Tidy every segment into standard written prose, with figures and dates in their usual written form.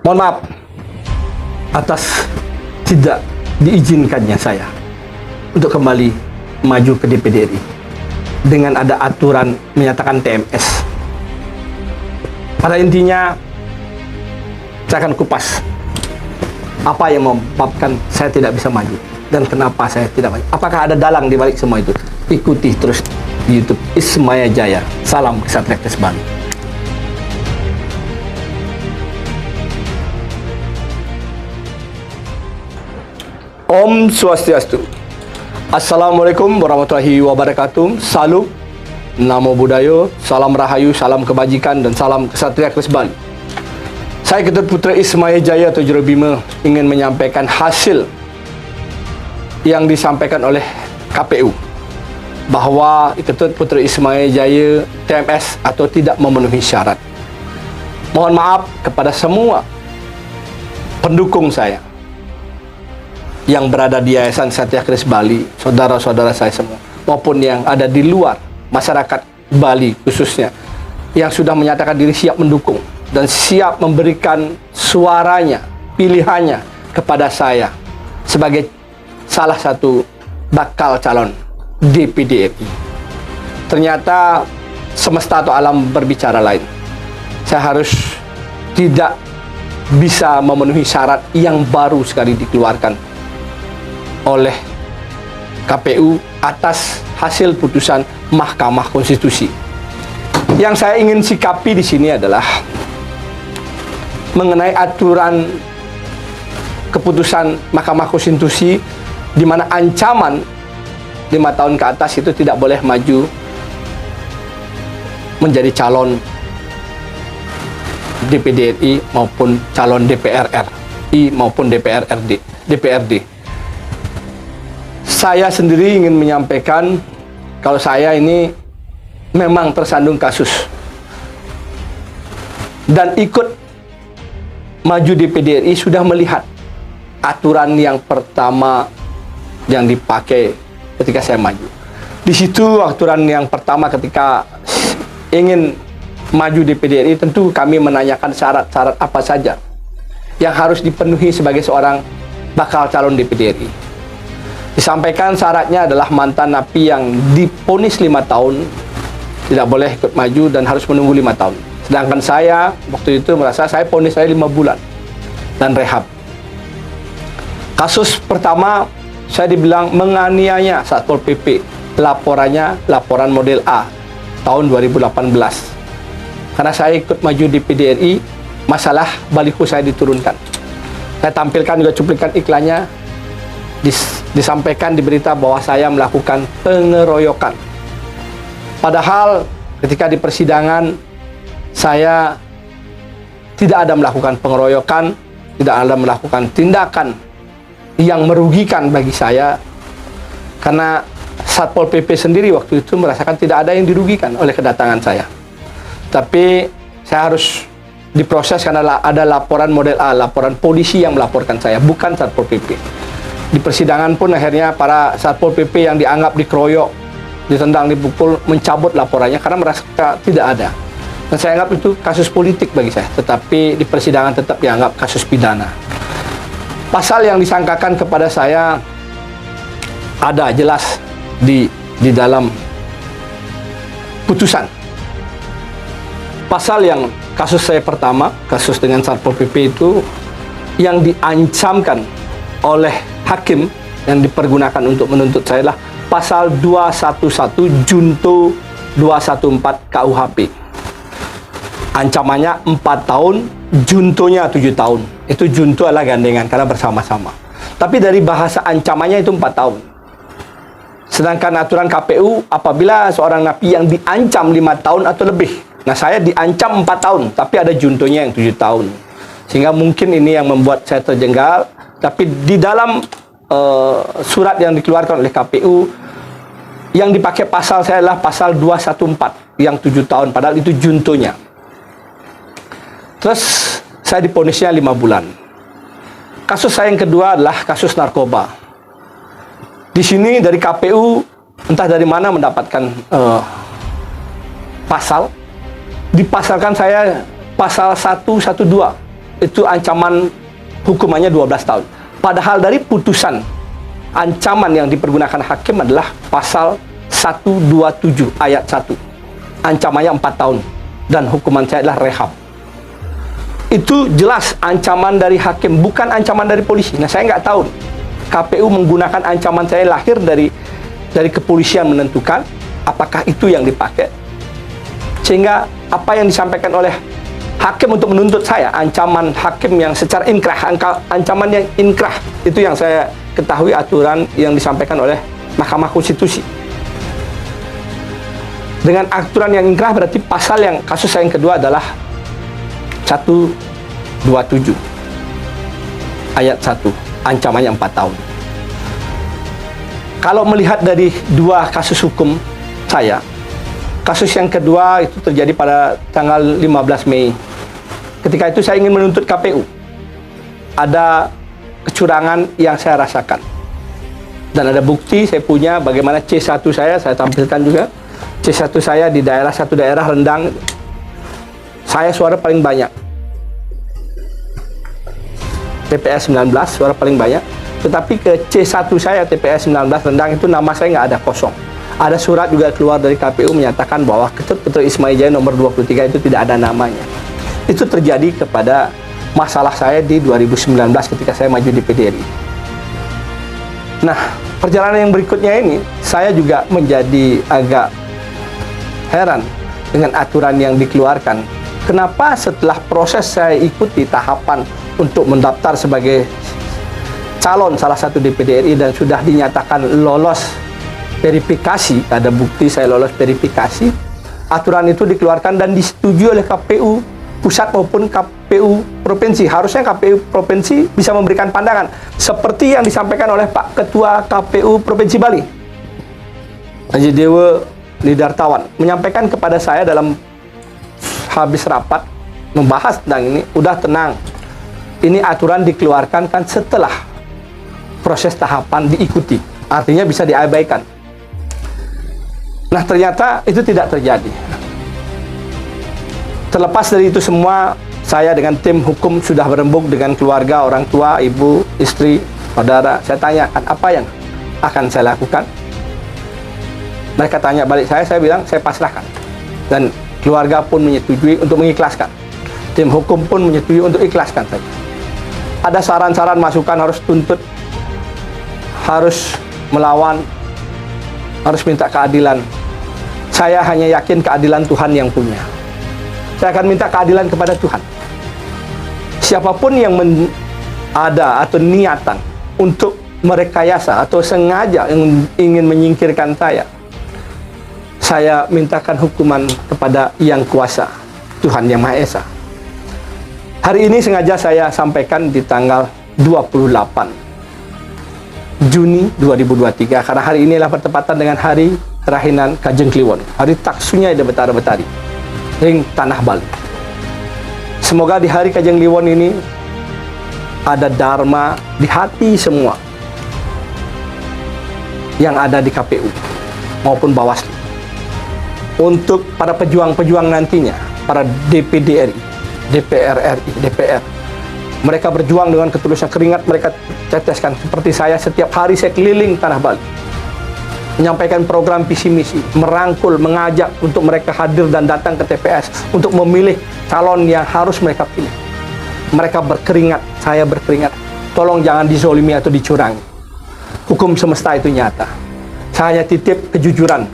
Mohon maaf atas tidak diizinkannya saya untuk kembali maju ke DPD RI dengan ada aturan menyatakan TMS. Pada intinya, saya akan kupas apa yang menyebabkan saya tidak bisa maju dan kenapa saya tidak maju. Apakah ada dalang di balik semua itu? Ikuti terus di YouTube Ismaya Jaya. Salam Ksatria Kris Bali. Om Swastiastu. Assalamualaikum warahmatullahi wabarakatuh. Salam, Namo Buddhaya, salam rahayu, salam kebajikan dan salam Ksatria Kris Bali. Saya Ketut Putra Ismaya Jaya atau Jurubima ingin menyampaikan hasil yang disampaikan oleh KPU bahwa Ketut Putra Ismaya Jaya TMS atau tidak memenuhi syarat. Mohon maaf kepada semua pendukung saya yang berada di Yayasan Ksatria Kris Bali, saudara-saudara saya semua, maupun yang ada di luar masyarakat Bali khususnya, yang sudah menyatakan diri siap mendukung dan siap memberikan suaranya, pilihannya kepada saya sebagai salah satu bakal calon DPD RI. Ternyata semesta atau alam berbicara lain. Saya harus tidak bisa memenuhi syarat yang baru sekali dikeluarkan oleh KPU atas hasil putusan Mahkamah Konstitusi. Yang saya ingin sikapi di sini adalah mengenai aturan keputusan Mahkamah Konstitusi di mana ancaman 5 tahun ke atas itu tidak boleh maju menjadi calon DPD RI maupun calon DPR RI maupun DPRD. Saya sendiri ingin menyampaikan kalau saya ini memang tersandung kasus dan ikut maju DPD RI sudah melihat aturan yang pertama yang dipakai ketika saya maju. Di situ aturan yang pertama ketika ingin maju DPD RI, tentu kami menanyakan syarat-syarat apa saja yang harus dipenuhi sebagai seorang bakal calon DPD RI. Disampaikan syaratnya adalah mantan napi yang divonis 5 tahun tidak boleh ikut maju dan harus menunggu 5 tahun. Sedangkan saya waktu itu merasa saya vonis saya 5 bulan dan rehab. Kasus pertama saya dibilang menganiaya Satpol PP. Laporannya laporan model A tahun 2018. Karena saya ikut maju di PDRI, masalah baliho saya diturunkan. Saya tampilkan juga cuplikan iklannya, disampaikan di berita bahwa saya melakukan pengeroyokan. Padahal ketika di persidangan saya tidak ada melakukan pengeroyokan, tidak ada melakukan tindakan yang merugikan bagi saya, karena Satpol PP sendiri waktu itu merasakan tidak ada yang dirugikan oleh kedatangan saya. Tapi saya harus diproses karena ada laporan model A, laporan polisi yang melaporkan saya, bukan Satpol PP. Di persidangan pun akhirnya para Satpol PP yang dianggap dikeroyok, ditendang, dipukul, mencabut laporannya karena merasa tidak ada. Dan saya anggap itu kasus politik bagi saya, tetapi di persidangan tetap dianggap kasus pidana. Pasal yang disangkakan kepada saya ada jelas di dalam putusan. Pasal yang kasus saya pertama, kasus dengan Satpol PP itu yang diancamkan oleh hakim yang dipergunakan untuk menuntut saya adalah pasal 211 Junto 214 KUHP. Ancamannya 4 tahun, juntonya 7 tahun. Itu junto adalah gandengan karena bersama-sama. Tapi dari bahasa ancamannya itu 4 tahun. Sedangkan aturan KPU apabila seorang napi yang diancam 5 tahun atau lebih. Nah, saya diancam 4 tahun, tapi ada juntonya yang 7 tahun. Sehingga mungkin ini yang membuat saya terjengkel. Tapi di dalam surat yang dikeluarkan oleh KPU, yang dipakai pasal saya adalah pasal 214 yang 7 tahun, padahal itu juntonya. Terus saya diponisnya 5 bulan. Kasus saya yang kedua adalah kasus narkoba. Di sini dari KPU entah dari mana mendapatkan pasal, dipasalkan saya pasal 112 itu ancaman hukumannya 12 tahun. Padahal dari putusan ancaman yang dipergunakan hakim adalah pasal 127 ayat 1. Ancamannya 4 tahun dan hukuman saya adalah rehab. Itu jelas ancaman dari hakim, bukan ancaman dari polisi. Nah, saya nggak tahu KPU menggunakan ancaman saya lahir dari kepolisian menentukan apakah itu yang dipakai. Sehingga apa yang disampaikan oleh hakim untuk menuntut saya, ancaman hakim yang secara inkrah, ancaman yang inkrah, itu yang saya ketahui aturan yang disampaikan oleh Mahkamah Konstitusi. Dengan aturan yang inkrah berarti pasal yang kasus saya yang kedua adalah 127 ayat 1, ancamannya 4 tahun. Kalau melihat dari dua kasus hukum saya, kasus yang kedua itu terjadi pada tanggal 15 Mei. Ketika itu saya ingin menuntut KPU. Ada kecurangan yang saya rasakan. Dan ada bukti saya punya bagaimana C1 saya tampilkan juga. C1 saya di satu daerah Rendang, saya suara paling banyak. TPS 19 suara paling banyak. Tetapi ke C1 saya TPS 19 Rendang itu nama saya nggak ada, kosong. Ada surat juga keluar dari KPU menyatakan bahwa Ketut Ismail Jaya nomor 23 itu tidak ada namanya. Itu terjadi kepada masalah saya di 2019 ketika saya maju di PDRI. Nah, perjalanan yang berikutnya ini, saya juga menjadi agak heran dengan aturan yang dikeluarkan. Kenapa setelah proses saya ikuti tahapan untuk mendaftar sebagai calon salah satu DPD RI dan sudah dinyatakan lolos verifikasi, ada bukti saya lolos verifikasi, aturan itu dikeluarkan dan disetujui oleh KPU pusat maupun KPU provinsi. Harusnya KPU provinsi bisa memberikan pandangan seperti yang disampaikan oleh Pak Ketua KPU Provinsi Bali, Haji Dewa Lidartawan, menyampaikan kepada saya dalam habis rapat membahas tentang ini, udah tenang, ini aturan dikeluarkan kan setelah proses tahapan diikuti, artinya bisa diabaikan. Nah, ternyata itu tidak terjadi. Terlepas dari itu semua, saya dengan tim hukum sudah berembuk dengan keluarga, orang tua, ibu, istri, saudara. Saya tanyakan apa yang akan saya lakukan. Mereka tanya balik saya bilang saya pasrahkan. Dan keluarga pun menyetujui untuk mengikhlaskan. Tim hukum pun menyetujui untuk ikhlaskan saja. Ada saran-saran masukan harus tuntut, harus melawan, harus minta keadilan. Saya hanya yakin keadilan Tuhan yang punya. Saya akan minta keadilan kepada Tuhan. Siapapun yang ada atau niatan untuk merekayasa atau sengaja ingin menyingkirkan saya mintakan hukuman kepada Yang Kuasa, Tuhan Yang Maha Esa. Hari ini sengaja saya sampaikan di tanggal 28 Juni 2023 karena hari inilah bertepatan dengan hari Rahinan Kajeng Kliwon, hari taksunya Ida Betara Betari ring Tanah Bali. Semoga di hari Kajeng Kliwon ini ada dharma di hati semua yang ada di KPU maupun Bawaslu, untuk para pejuang-pejuang nantinya, para DPD RI, DPR RI, DPR. Mereka berjuang dengan ketulusan, keringat mereka teteskan. Seperti saya, setiap hari saya keliling Tanah Bali, menyampaikan program visi misi, merangkul, mengajak untuk mereka hadir dan datang ke TPS untuk memilih calon yang harus mereka pilih. Mereka berkeringat, saya berkeringat. Tolong jangan dizolimi atau dicurangi. Hukum semesta itu nyata. Saya hanya titip kejujuran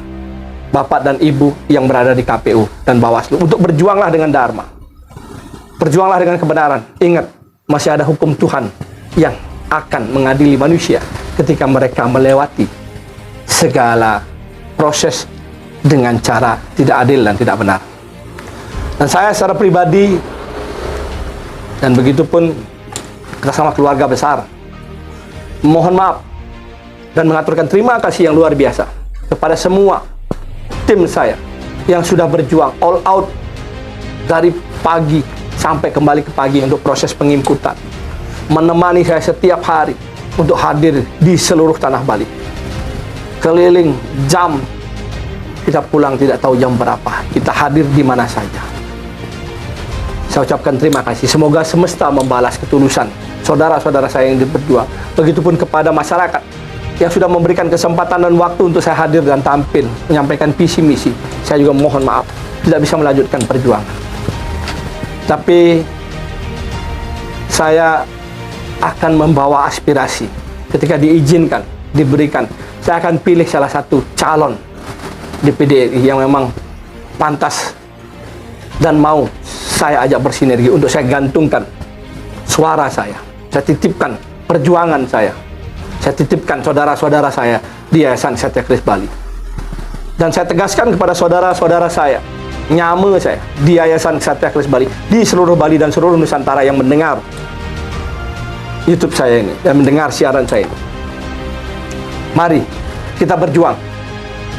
Bapak dan Ibu yang berada di KPU dan Bawaslu untuk berjuanglah dengan dharma. Berjuanglah dengan kebenaran. Ingat, masih ada hukum Tuhan yang akan mengadili manusia ketika mereka melewati segala proses dengan cara tidak adil dan tidak benar. Dan saya secara pribadi dan begitupun kita sama keluarga besar mohon maaf dan mengaturkan terima kasih yang luar biasa kepada semua tim saya yang sudah berjuang all out dari pagi sampai kembali ke pagi untuk proses penginputan, menemani saya setiap hari untuk hadir di seluruh Tanah Bali, keliling jam, kita pulang tidak tahu jam berapa, kita hadir di mana saja. Saya ucapkan terima kasih. Semoga semesta membalas ketulusan saudara-saudara saya yang berjuang. Begitupun kepada masyarakat yang sudah memberikan kesempatan dan waktu untuk saya hadir dan tampil, menyampaikan visi misi. Saya juga mohon maaf, tidak bisa melanjutkan perjuangan. Tapi saya akan membawa aspirasi. Ketika diizinkan, diberikan, saya akan pilih salah satu calon DPD yang memang pantas dan mau saya ajak bersinergi untuk saya gantungkan suara saya. Saya titipkan perjuangan saya. Saya titipkan saudara-saudara saya di Yayasan Ksatria Keris Bali. Dan saya tegaskan kepada saudara-saudara saya, nyama saya di Yayasan Ksatria Keris Bali, di seluruh Bali dan seluruh Nusantara yang mendengar YouTube saya ini dan mendengar siaran saya ini. Mari kita berjuang.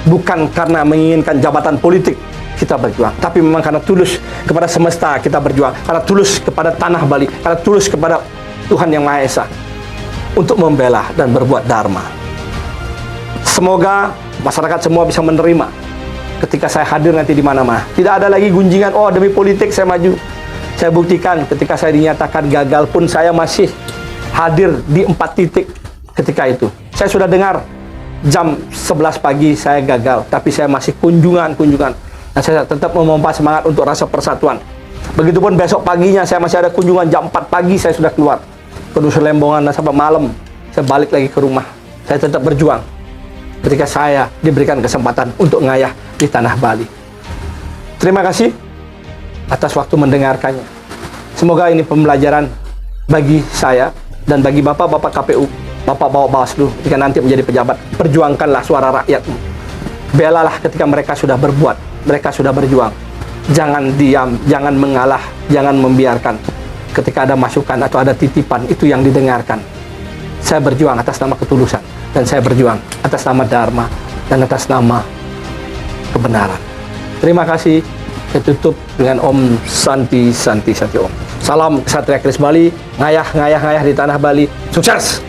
Bukan karena menginginkan jabatan politik kita berjuang, tapi memang karena tulus kepada semesta kita berjuang, karena tulus kepada tanah Bali, karena tulus kepada Tuhan Yang Maha Esa untuk membela dan berbuat dharma. Semoga masyarakat semua bisa menerima ketika saya hadir nanti di mana-mana. Tidak ada lagi gunjingan, oh demi politik saya maju. Saya buktikan ketika saya dinyatakan gagal pun saya masih hadir di 4 titik ketika itu. Saya sudah dengar jam 11 pagi saya gagal, tapi saya masih kunjungan. Dan saya tetap memompa semangat untuk rasa persatuan. Begitupun besok paginya saya masih ada kunjungan jam 4 pagi saya sudah keluar ke Dusun Lembongan dan sampai malam saya balik lagi ke rumah. Saya tetap berjuang ketika saya diberikan kesempatan untuk ngayah di tanah Bali. Terima kasih atas waktu mendengarkannya. Semoga ini pembelajaran bagi saya dan bagi bapak-bapak KPU, bapak-bapak Bawaslu ketika nanti menjadi pejabat. Perjuangkanlah suara rakyatmu. Belalah ketika mereka sudah berbuat, mereka sudah berjuang. Jangan diam, jangan mengalah, jangan membiarkan ketika ada masukan atau ada titipan itu yang didengarkan. Saya berjuang atas nama ketulusan, dan saya berjuang atas nama dharma dan atas nama kebenaran. Terima kasih. Saya tutup dengan Om Santi Santi Santi Om. Salam Ksatria Keris Bali, ngayah di tanah Bali. Sukses!